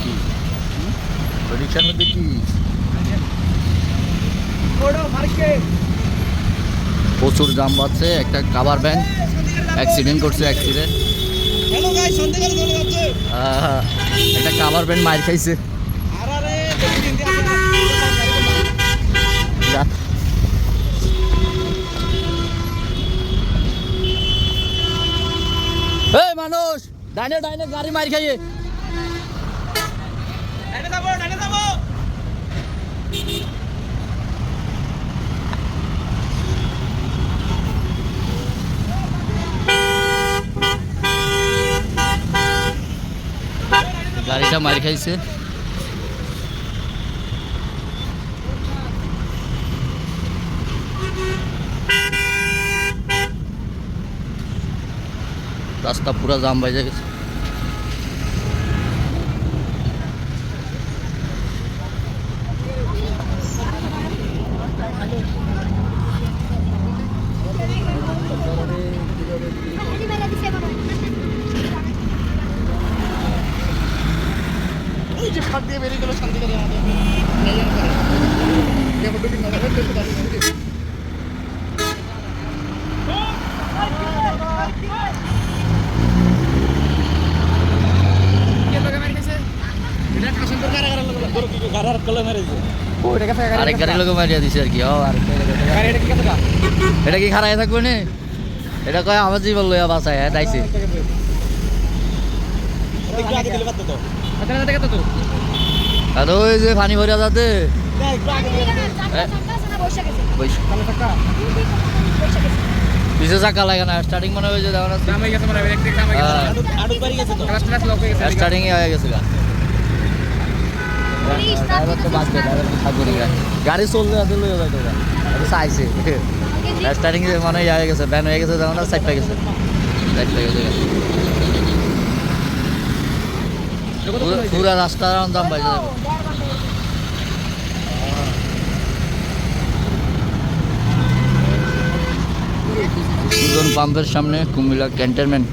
কি রিক্সার মধ্যে কি প্রচুর জাম বাড়ছে। একটা কাভার ভ্যান অ্যাক্সিডেন্ট করছে। একটা কাভার ভ্যান মার খাইছে। এই মানুষ ডাইনে ডাইনে গাড়ি মার খাইয়ে গাড়িটা মার খাইছে। রাস্তা পুরা জাম বাজে গেছে। আরেক গাড়ির লোক মারিয়া দিছে আর কি। এটা কি খারাপ থাকবে না? এটা কয় আমার জীবন লইয়া বাঁচায় তাইছে। আর ওই যে পানি ভরিয়া যাতে পিছে চাকা লাগে না। স্টার্টিং মনে হয়েছে স্টার্টিং হয়ে গেছে। গাড়ি চললে লইয়া যায় চাইছে স্টার্টিং মনে হয়ে গেছে। ব্যান হয়ে গেছে যেমন সাইড পেয়ে গেছে। পুরা রাস্তা দাম পাইছে। সুজন পাম্পের সামনে কুমিল্লা ক্যান্টনমেন্ট।